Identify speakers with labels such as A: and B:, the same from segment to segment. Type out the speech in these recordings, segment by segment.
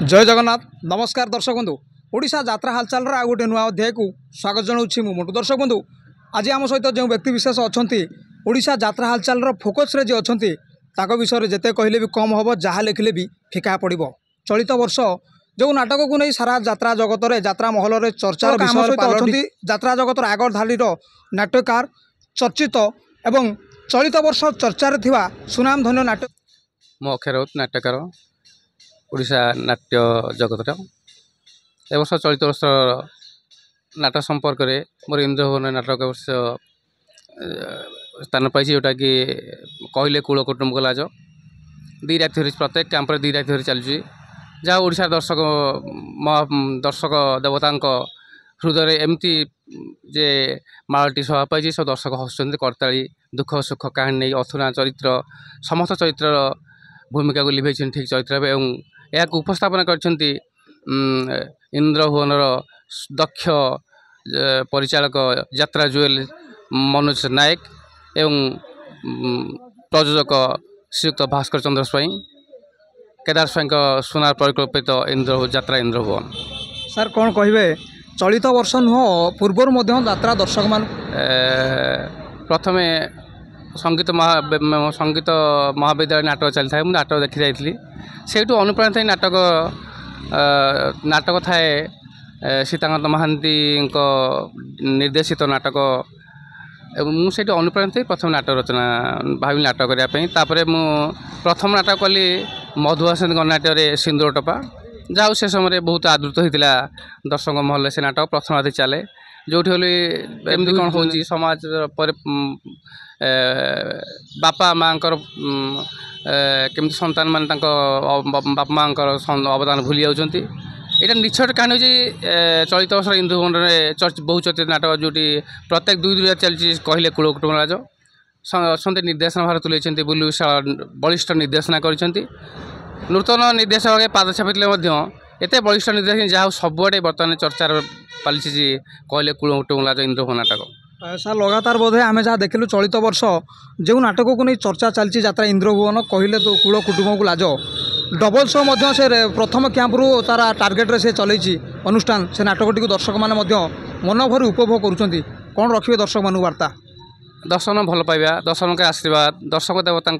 A: जय जगन्नाथ नमस्कार दर्शक बंधु ओडिशा यात्रा हालचाल आ गोटे नुआ अध्याय को स्वागत जनाऊँ मोटू दर्शक बंधु आज आम सहित जो व्यक्ति विशेष अच्छा ओडिशा यात्रा हालचाल फोकस रे जे अच्छा विषय जिते कहले भी कम हम जहाँ लिखले भी फिका पड़ो चलित वर्ष जो नाटक को नहीं सारा यात्रा जगत में यात्रा महल में चर्चार विषय अच्छा यात्रा जगत आगर धाड़ीर नाट्यकार चर्चित एवं चलित वर्ष चर्चार सुनाम धन्य नाटक
B: मो अक्षय राउत नाट्यकार ओडिशा नाट्य जगत ए वर्ष चलित वर्ष नाटक संपर्क में मोर इंद्रभुवन नाटक वर्ष स्थान पाई जोटा कि कहले कूल कुटुंब लाज दी राति धरी प्रत्येक कैंप दी राति धरी चलुची जहाँ ओडिशा दर्शक दर्शक देवता हृदय एमती जे मालटी सभा पाई सब दर्शक हसुँच करताली दुख सुख कहानी नहीं अथुना चरित्र समस्त चरित्र भूमिका को लिभे ठीक चरित्र एवं यह उपस्थापन कर इंद्रभुवनर दक्ष परिचालक यात्रा जुएल मनोज नायक एवं प्रयोजक श्रीयुक्त भास्कर चंद्र स्वाई केदार स्वाई सुनार परिकल्पित यात्रा इंद्रभुवन
A: सर कौन कहे चलित वर्ष नुह पूर्वर यात्रा दर्शक मान
B: प्रथमे संगीत महाविद्यालय नाटक चली था नाटक देखी जाइली से अनुप्राणित नाटक नाटक थाए सीताकांत महांती निर्देशित नाटक मुझे अनुप्राणित प्रथम नाटक रचना भाविली नाटक करने मु प्रथम नाटक कली मधुआसन गणनाट्य सिंदूर टपा जहाँ से समय बहुत आदृत होता दर्शक महल से नाटक प्रथम राति चले जो एमती कौन हो समाज पर बापा माँ केमती संतान मान बापा माँ अवदान भूली जाती यहाँ निछट कहानी हो चलित वर्ष इंद्रभुवन बहुचर्चित नाटक जो प्रत्येक दुई दुई चलती कहले कूल कुटुंब राज अच्छा निर्देशना भार तुले बुल्लु विशाल बलिष्ठ निर्देशना कर नूतन निर्देशक पाद छापिले एत बलिष्ठ निर्देशक जहाँ सबुआडे बर्तमान चर्चार पालिछि कहले कूल कुटुंब राज इंद्रभुवन नाटक
A: सर लगातार बोधे आम जहाँ देखिलु चलित वर्ष जो नाटक को नहीं चर्चा चलती यात्रा इंद्रभुवन कहले तो कूल कुटुंब को लाज डबल शो से प्रथम कैंप्रु तार टार्गेट रे से चलती अनुष्ठान से नाटकटी को दर्शक मैंने मन भरी उपभोग करुँच कौन रखिए दर्शक मान वार्ता
B: दर्शन भल पाइबा दर्शन के आशीर्वाद दर्शक देवता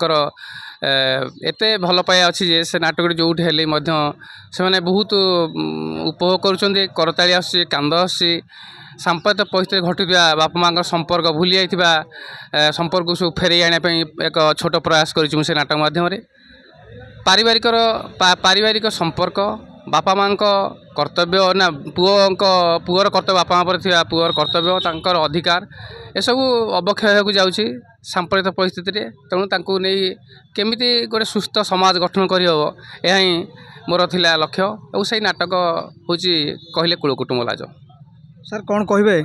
B: एते भल पाया अच्छी जे से नाटक जो हेले से मैंने बहुत उपभोग करुँच करताली आसी कांद आसी सांप्रत परिस्थिति घटुवा बापा माँ संपर्क भूली जाइए संपर्क को सब फेरे आने एक छोट प्रयास कर नाटक माध्यम पारिवारिक संपर्क बापा माँ कर्तव्य ना पुअर कर्तव्य बापा माँ पर पुअर कर्तव्य तांकर अधिकार ये सब अवक्षय हो जाऊँगी सांप्रत परिस्थिति तेणु नहीं केमिति गोटे सुस्थ समाज गठन करहब यह मोर थिला लक्ष्य और से नाटक हूँ कहले कूल कुटुंब लाज
A: सर कौन कहे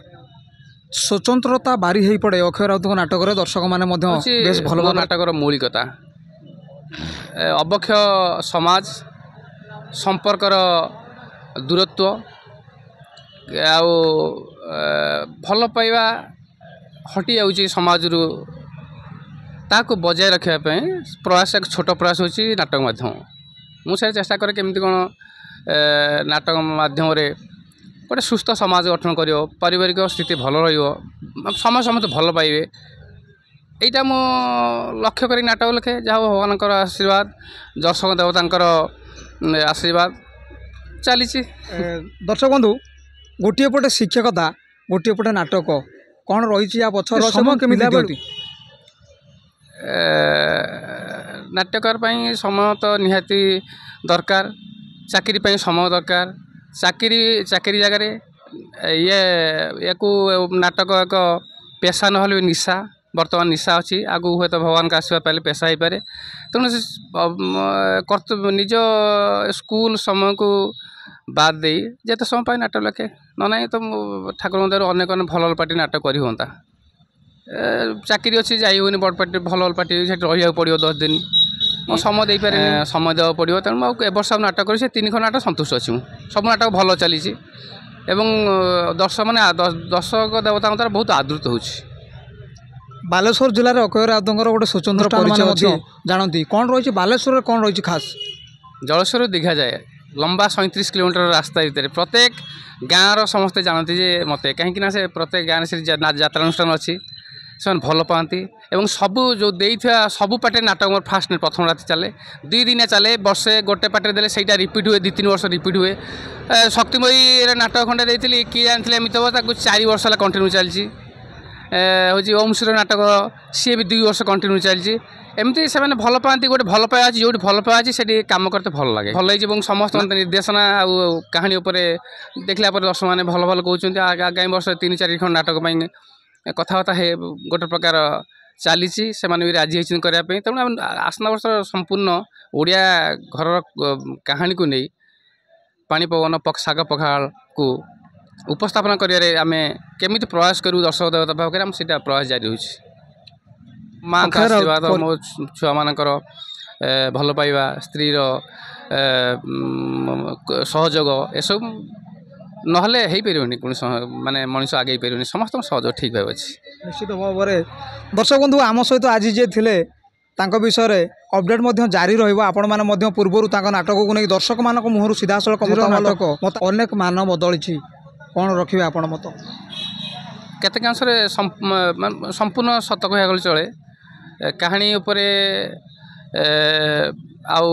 A: स्वतंत्रता बारी हो पड़े अक्षय राउत नाटक दर्शक मैंने बेस भल
B: नाटकर मौलिकता अवक्ष समाज संपर्कर दूरत्व आउ भल पाइबा हटि जाऊँगी समाज रु ताको बजाय रखापी प्रयास एक छोट प्रयास हो नाटक माध्यम मुझे चेष्टा करे केमती कौन नाटक माध्यम गोटे सुस्थ समाज गठन कर पारिवारिक स्थिति भल रही समस्त भल पाइबे यहाँ मो लक्ष्य करी नाटक लिखे जहाँ भगवान आशीर्वाद दर्शक देवता आशीर्वाद चली
A: दर्शक बंधु गोटे पटे शिक्षकता गोटे पटे नाटक कौन रही या पछर समय केमी
B: नाट्यकार समय तो निहाती दरकार चाकरी समय दरकार चाकरी जगार ये नाटक एक पेशा ना निशा बर्तमान निशा अच्छी आगु हे तो भगवान का आशीर्वाद पाइले पेशा हो पारे तेणु कर्तव्य निज स्कूल समय को बाद दे जिते समय पाए नाटक लिखे ना तो ठाकुर दर अनेक भल पार्टी नाटक कर हाँ चाकरी अच्छी जाइए बड़ पार्टी भल पार्टी रहा पड़ो 10 दिन मो समय दे पारे समय देवा पड़ो तेणु एवर्ष नाटक कर 3 खंड नाटक संतुष्ट अच्छी सब नाटक भल चली दर्शक मैंने दर्शक देवता बहुत आदृत हो
A: बालेश्वर जिले में अक्षय राउत गोटे स्वतंत्र परिचय जानती कौन रही बालेश्वर कौन रही खास
B: जलेश्वर दीघा जाए लंबा 37 किलोमीटर रास्ता भितर प्रत्येक गाँव समस्ते जानते जे मत कहीं से प्रत्येक गाँव से जात्रानुष्ठान अच्छी से भल पाती एवं सबू जो देइथिया सबू पाटे नाटक मोर फास्ट प्रथम राति चले 2 दिन चले वर्षे गोटे पाटे देले सेटा रिपीट हुए 2-3 वर्ष रिपीट हुए शक्तिमयी नाटक खंडे देती किए जानी एमती हम 4 वर्ष है कंटिन्यू चलती हूँ ओम श्री नाटक सी भी 2 वर्ष कंटिन्यू चलती एमती से भल पाती गोटे भल पाया जो भल पाया से कम करते भल लगे भल हो समस्त निर्देशना आ कहानी देखला दर्शक मैंने भल भल कहते आगामी वर्ष 3-4 खंड नाटक कथबार्ता है गोटे प्रकार चली से भी राजी होती करने तेणु आसना वर्ष संपूर्ण ओडिया घर कहानी को नहीं पानी पवन शाग पखाल को उपस्थापन करें केमी प्रयास करूँ दर्शक देवता पाखे आम से प्रयास जारी हो माँ का आशीर्वाद मो छुआ मानकर भल पाइबा स्त्रीर सहयोग एसब नहले हो पारे कौन माने मनीष आगे पारे समस्त सहयोग ठीक भाव अच्छी
A: निश्चित भाव में दर्शक बंधु आम सहित आज जे थिले तांको विषय रे अपडेट जारी आपण मैंने पूर्वर नाटक को नहीं दर्शक मान मुहर सीधा सड़क नाटक मत अनेक मान बदली कौन रखिए आपण मत
B: केतेकांश संपूर्ण सत कह गले चले कहानी उपरे आउ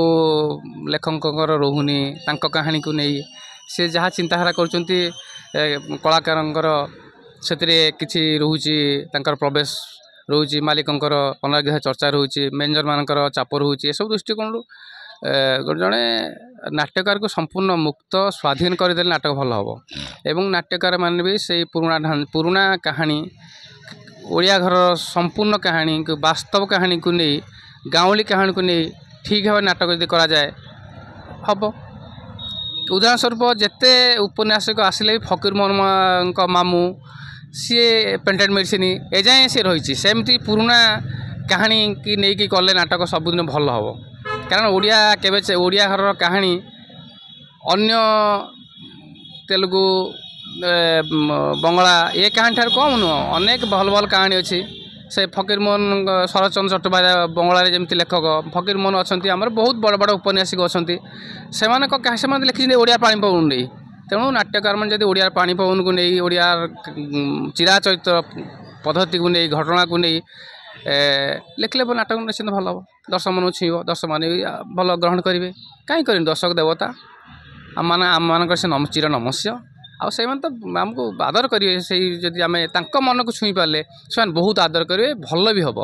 B: लेखकर रोहुनी तांको कहानी को नहीं से जहाँ चिंताधारा करचंती कलाकारंकर से किछि रोहुची तांकर प्रवेश रोची मालिकंकर अनाग्रह चर्चा रोचे मेंजर मानकर चाप रोचे ये सब दृष्टिकोण जड़े नाट्यकार को संपूर्ण मुक्त स्वाधीन करदे नाटक भल हम एवं नाट्यकार मान भी से पुराना कहानी ओडिया घर संपूर्ण कहानी को वास्तव कहानी को नहीं गाँवली कहानी को नहीं ठीक भाव नाटक यदि करा जाए हम उदाहरण स्वरूप जिते उपन्यासक आसिले फकीर मोहन मामू सी पेटेंट मेडिसिन एजाएँ सी रही सेमती पुराना कहानी की नहीं कले नाटक सबुदिन भल हम कारण ओडिया केबे ओडिया घर कहानी अन्य तेलुगु बंगला ये कहानी ठार कम नुह अनेक भल भल कहानी अच्छी से फकीर मोहन शरतचंद्र चट्टोपाध्याय बंगला जमी लेखक फकीर मोहन अच्छा आम बहुत बड़ बड़ उपन्यासिक अच्छा से लिखी ओडिया पानी पवन नहीं तेणु नाट्यकार मैंने जब ओडिया पानी पवन को नहीं ओडिया चिराचरित्र पद्धति को नहीं घटना को नहीं लिखले नाटक निश्चित भल हम दर्शक मन छुईब दर्शक मैंने भल ग्रहण करेंगे कहीं करें दर्शक देवता आम मान से चिर नमस्य आउ तो आमको आदर करेंगे से जदि आम मन को छुई पारे से बहुत आदर करेंगे भल भी हम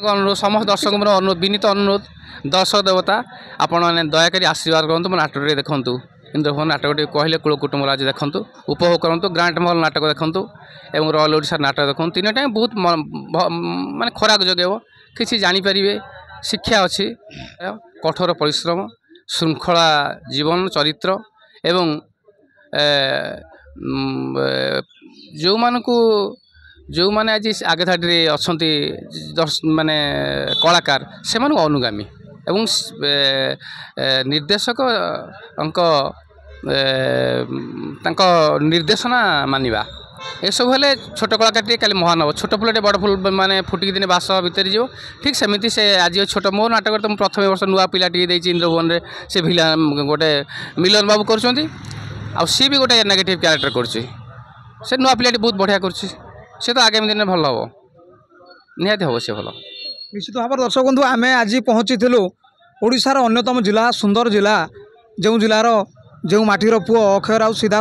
B: अनुरोध समस्त दर्शक मोर अनुरोध विनीत अनुरोध दर्शक देवता आपण मैंने दयाकोरी आशीर्वाद करूँ मो नाटक देखूँ इंद्रभवन नाटक कहले कूल कुटुंब आज देखूँ उपभोग करूँ ग्रांट महल नाटक देखूँ एवं रॉयल ओडिशा नाटक देखूँ तीन टाइम बहुत माने खराक जगेब किसी जानीपारे शिक्षा अच्छी कठोर परिश्रम श्रृंखला जीवन चरित्र एवं जो मानकु जो माने आज आगे धाड़ी अच्छा माने कलाकार से अनुगामी एवं निर्देशक निर्देशना मानिबा ये सब हेल्ले छोट कलाकार काली महान हम छोट फुलटे बड़ फुल माने फुटिक दिने बास भितर जीव ठीक सेमती से आज छोट मो नाटक तो प्रथम वर्ष नुआ पिला इंद्रभुवन में से भिला गोटे मिलन बाबू कर सी भी गोटे नेगेटिव क्यारेक्टर कर नुआ पिलाटी बहुत बढ़िया कर आगामी दिन में भल हम निहाती हम से भल
A: निश्चित भाव दर्शक बंधु आम आज पहुँची ओडिशार अन्यतम जिला सुंदर जिला जो जिलार जो माटीर पुओ अक्षय राउ सीधा